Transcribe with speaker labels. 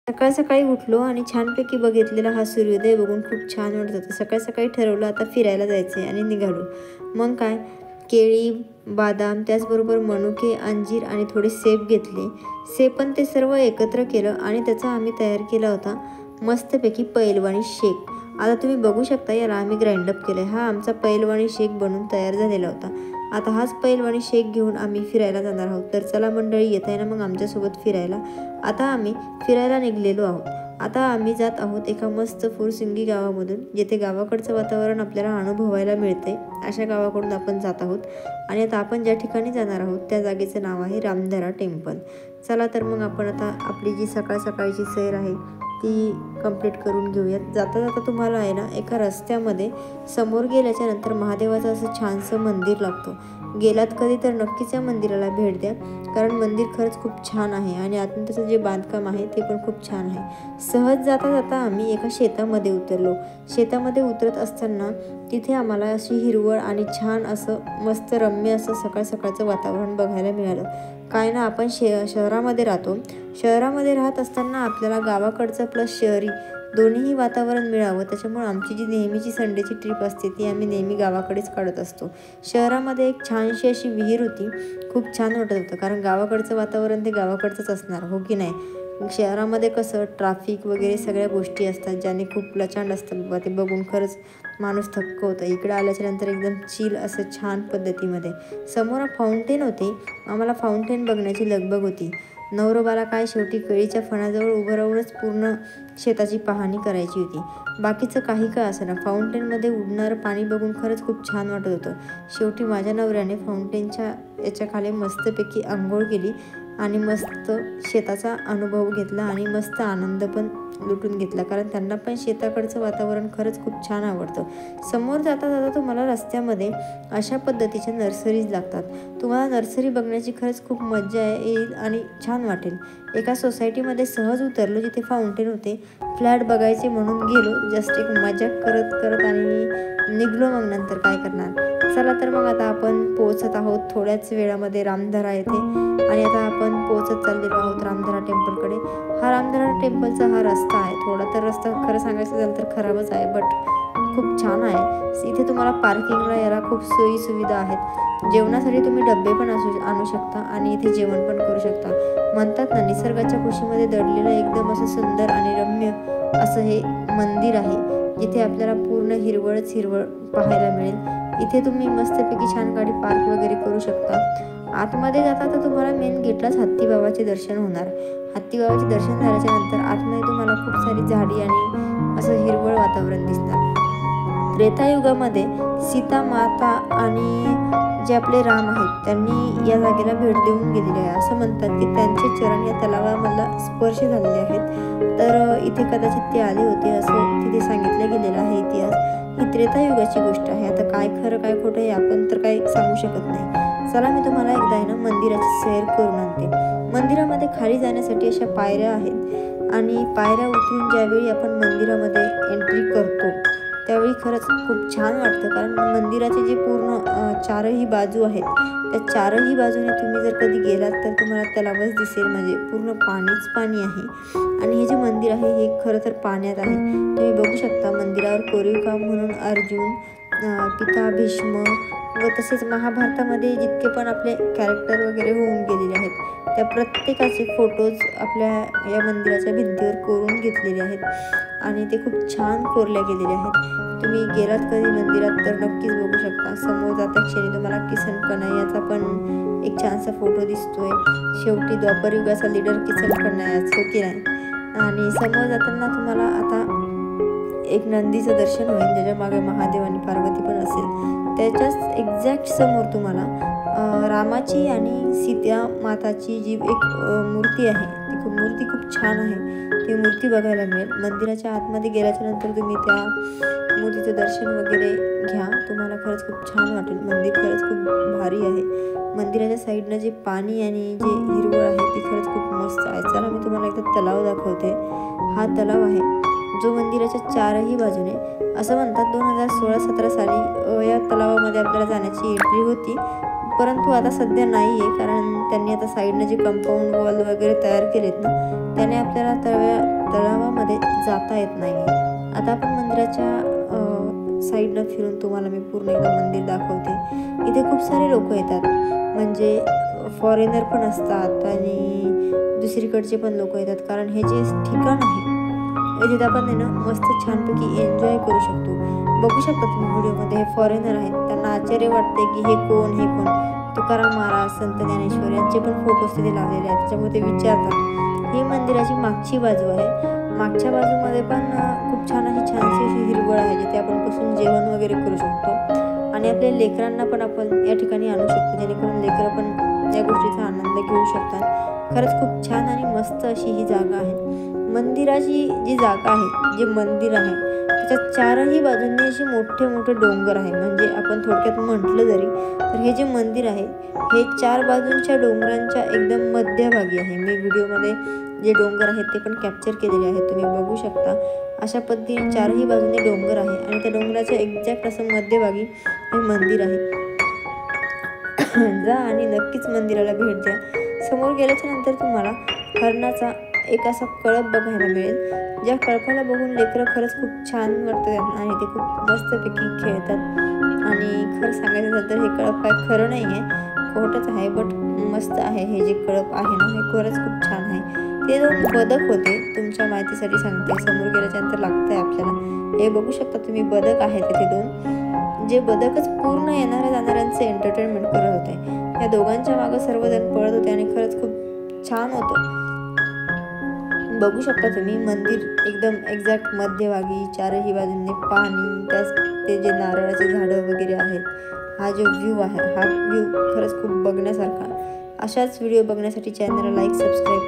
Speaker 1: सकाळ सकाळी उठलो आणि छानपैकी बघितलेला हा सूर्योदय बघून खूप छान वाटत होतं. सकाळ सकाळी ठरवलं आता फिरायला जायचं आहे आणि निघालो. मग काय, केळी, बादाम, त्याचबरोबर मनुके, अंजीर आणि थोडे सेब घेतले. सेब पण ते सर्व एकत्र केलं आणि त्याचा आम्ही तयार केला होता मस्तपैकी पैलवानी शेक. आता तुम्ही बघू शकता, याला आम्ही ग्राइंडअप केलं आहे. हा आमचा पैलवानी शेक बनून तयार झालेला होता. आता हाच पैलवानी शेक घेऊन आम्ही फिरायला जाणार आहोत. तर चला मंडळी, येत आहे ना मग आमच्यासोबत फिरायला. आता आम्ही फिरायला निघलेलो आहोत. आता आम्ही जात आहोत एका मस्त फुरसिंगी गावामधून, जेथे गावाकडचं वातावरण आपल्याला अनुभवायला मिळते. अशा गावाकडून आपण जात आहोत आणि आता आपण ज्या ठिकाणी जाणार आहोत त्या जागेचं नाव आहे रामधरा टेम्पल. चला तर मग आपण आता आपली जी सकाळ सकाळची सैर आहे ती कंप्लीट करून घेऊयात. जाता जाता तुम्हाला आहे ना, एका रस्त्यामध्ये समोर गेल्याच्या नंतर महादेवाचं असं छानसं मंदिर लागतं. गेलात कधी तर नक्कीच या मंदिराला भेट द्या, कारण मंदिर खरंच खूप छान आहे आणि आतून त्याचं जे बांधकाम आहे ते पण खूप छान आहे. सहज जाता जाता आम्ही एका शेतामध्ये उतरलो. शेतामध्ये उतरत असताना तिथे आम्हाला अशी हिरवळ आणि छान असं मस्त रम्य असं सकाळ सकाळचं वातावरण बघायला मिळालं. काय ना, आपण शहरामध्ये राहतो. शहरामध्ये राहत असताना आपल्याला गावाकडचं प्लस शहरी दोन्हीही वातावरण मिळावं, त्याच्यामुळे आमची जी नेहमीची संडेची ट्रिप असते ती आम्ही नेहमी गावाकडेच काढत असतो. शहरामध्ये एक छानशी अशी विहीर होती, खूप छान वाटत होतं, कारण गावाकडचं वातावरण ते गावाकडचंच असणार, हो की नाही. शहरामध्ये कसं ट्रॅफिक वगैरे सगळ्या गोष्टी असतात, ज्याने खूप प्रचंड असतात बाबा, ते बघून खरंच माणूस थक्क होतं. इकडे आल्याच्या नंतर एकदम चिल असं छान पद्धतीमध्ये समोर फाउंटेन होते. आम्हाला फाउंटेन बघण्याची लगबग होती. नवरोबाला काय, शेवटी केळीच्या फणाजवळ उभं राहूनच पूर्ण शेताची पाहणी करायची होती. बाकीचं काही का असेना, फाउंटेनमध्ये उडणारं पाणी बघून खरंच खूप छान वाटत होतं. शेवटी माझ्या नवऱ्याने फाउंटेनच्या याच्याखाली मस्तपैकी आंघोळ केली आणि मस्त शेताचा अनुभव घेतला आणि मस्त आनंद पण लुटून घेतला, कारण त्यांना पण शेताकडचं वातावरण खरंच खूप छान आवडतं. समोर जाता जाता तुम्हाला रस्त्यामध्ये अशा पद्धतीच्या नर्सरीज लागतात. तुम्हाला नर्सरी बघण्याची खरंच खूप मजा येईल आणि छान वाटेल. एका सोसायटीमध्ये सहज उतरलो जिथे फाउंटेन होते. फ्लॅट बघायचे म्हणून गेलो, जस्ट एक मजाक करत करत आणि निघलो. मग नंतर काय करणार. चला तर मग आता आपण पोहोचत आहोत थोड्याच वेळामध्ये रामधरा येथे आणि आता आपण पोहोचत चाललेलो आहोत रामधरा टेम्पलकडे. हा रामधरा टेम्पलचा हा रस्ता आहे. थोडा तर रस्ता खरं सांगायचं झालं तर खराबच आहे, बट खूप छान आहे. इथे तुम्हाला पार्किंगला याला खूप सोयी सुविधा आहेत. जेवणासाठी तुम्ही डबे पण आणू शकता आणि इथे जेवण पण करू शकता. म्हणतात ना, निसर्गाच्या कुशीमध्ये दडलेलं एकदम असं सुंदर आणि रम्य असं हे मंदिर आहे, जिथे आपल्याला पूर्ण हिरवळच हिरवळ पाहायला मिळेल. इथे तुम्ही मस्तपैकी छान गाडी पार्क वगैरे करू शकता. आतमध्ये जाता तर तुम्हाला मेन गेटलाच हत्ती बाबाचे दर्शन होणार. हत्ती बाबाचे दर्शन झाल्याच्या नंतर आतमध्ये तुम्हाला खूप सारी झाडी आणि असं हिरवळ वातावरण दिसणार. त्रेतायुगामध्ये सीता माता आणि जे आपले राम आहेत त्यांनी या जागेला भेट देऊन गेलेले आहे. असं म्हणतात की त्यांचे चरण या तलावामधला स्पर्श झालेले आहेत, तर इथे कदाचित ते आले होते असं तिथे सांगितलं गेलेलं आहे. इतिहास ही त्रेतायुगाची गोष्ट आहे. आता काय खरं काय खोटं हे आपण तर काही सांगू शकत नाही. चला मी तुम्हाला एकदा आहे ना मंदिराची सैर करून आणते. मंदिरामध्ये खाली जाण्यासाठी अशा पायऱ्या आहेत आणि पायऱ्या उतरून ज्यावेळी आपण मंदिरामध्ये एंट्री करतो त्यावेळी खरंच खूप छान वाटतं, कारण मंदिराचे जे पूर्ण चारही बाजू आहेत त्या चारही बाजूने तुम्ही जर कधी गेलात तर तुम्हाला तलावच दिसेल, म्हणजे पूर्ण पाणीच पाणी आहे. आणि हे जे मंदिर आहे हे खरं तर पाण्यात आहे. तुम्ही बघू शकता मंदिरावर कोरीव काम म्हणून अर्जुन, पिता भीष्म व तसेच महाभारतामध्ये जितके पण आपले कॅरेक्टर वगैरे होऊन गेलेले आहेत त्या प्रत्येकाचे फोटोज आपल्या या मंदिराच्या भिंतीवर कोरून घेतलेले आहेत आणि ते खूप छान कोरले गेलेले आहेत. तुम्ही गेलात कधी मंदिरात तर नक्कीच बघू शकता. समोर जाता क्षणी तुम्हाला किसन कन्हैयाचा पण एक छानसा फोटो दिसतोय. शेवटी द्वापरयुगाचा लीडर किसन कन्हैयाच, हो की नाही. आणि समोर जाताना तुम्हाला आता एक नंदीचं दर्शन होईल, ज्याच्या मागे महादेव आणि पार्वती पण असेल. त्याच्याच एक्झॅक्ट समोर तुम्हाला रामाची आणि सीता माताची जी एक मूर्ती आहे ती मूर्ती खूप छान आहे, ती मूर्ती बघायला मिळेल. मंदिराच्या आतमध्ये गेल्याच्या नंतर तुम्ही त्या मूर्तीचं दर्शन वगैरे घ्या, तुम्हाला खरंच खूप छान वाटेल. मंदिर खरंच खूप भारी आहे. मंदिराच्या साईडनं जे पाणी आणि जे हिरवळ आहे ती खरंच खूप मस्त आहे. चला मी तुम्हाला एकदा तलाव दाखवते. हा तलाव आहे जो मंदिराच्या चारही बाजूने, असं म्हणतात 2016-17 साली या तलावामध्ये आपल्याला जाण्याची एंट्री होती, परंतु आता सध्या नाही आहे, कारण त्यांनी आता साईडनं जे कंपाऊंड वॉल वगैरे तयार केलेत ना त्याने आपल्याला तलावामध्ये जाता येत नाही. आता आपण मंदिराच्या साईडनं फिरून तुम्हाला मी पूर्ण एकदा मंदिर दाखवते. इथे खूप सारे लोक येतात, म्हणजे फॉरेनर पण असतात आणि दुसरीकडचे पण लोक येतात, कारण हे जे ठिकाण आहे तिथे आपण ना मस्त छानपैकी एन्जॉय करू शकतो. बघू शकता तुम्ही व्हिडिओमध्ये हे फॉरेनर आहेत, त्यांना आश्चर्य वाटते की हे कोण. तुकाराम महाराज, संत ज्ञानेश्वर यांचे पण फोटोज तिथे लावलेले आहेत, त्याच्यामुळे ते विचारतात. ही मंदिराची मागची बाजू आहे. मागच्या बाजूमध्ये पण खूप छानशी हिरवळ आहे, जिथे आपण बसून जेवण वगैरे करू शकतो आणि आपल्या लेकरांना पण आपण या ठिकाणी आणू शकतो, जेणेकरून लेकरं पण या गोष्टीचा आनंद घेऊ शकतात. खरंच खूप छान आणि मस्त अशी ही जागा आहे. मंदिराची जी जागा आहे, जे मंदिर आहे त्याच्या चारही बाजूंनी असे मोठे मोठे डोंगर आहे. म्हणजे आपण थोडक्यात म्हटलं जरी तर हे जे मंदिर आहे हे 4 बाजूंच्या डोंगरांच्या एकदम मध्यभागी आहे. मी व्हिडिओमध्ये जे डोंगर आहेत ते पण कॅप्चर केलेले आहेत, तुम्ही बघू शकता. अशा पद्धतीने चारही बाजूने डोंगर आहे आणि त्या डोंगराच्या एक्झॅक्ट असं मध्यभागी हे मंदिर आहे. जा आणि नक्कीच मंदिराला भेट द्या. समोर गेल्याच्या नंतर तुम्हाला हरणाचा एक असा कळप बघायला मिळेल, ज्या कळपाला बघून लेकरं खरंच खूप छान वाटतं त्यांना आणि ते खूप मस्तपैकी खेळतात. आणि खरं सांगायचं झालं तर हे कळप काय खरं नाही आहे, खोटंच आहे, बट मस्त आहे. हे जे कळप आहे ना हे खरंच खूप छान आहे. ते 2 बदक होते, तुमच्या माहितीसाठी सांगते, समोर गेल्याच्या नंतर लागतंय आपल्याला. हे बघू शकता तुम्ही, बदक आहेत तिथे 2, जे बदकच पूर्ण येणाऱ्या जाणाऱ्यांचे एंटरटेनमेंट करत होते. या दोघांच्या मागं सर्वजण पळत होते आणि खरंच खूप छान होतं. बघू शकता तुम्ही मंदिर एकदम एक्झॅक्ट मध्यभागी, चारही बाजूंनी पाणी, त्याच ते जे नारळाचे झाडं वगैरे आहेत. हा जो व्ह्यू आहे, हा व्ह्यू खरंच खूप बघण्यासारखा. अशाच व्हिडिओ बघण्यासाठी चॅनलला लाईक, सबस्क्राईब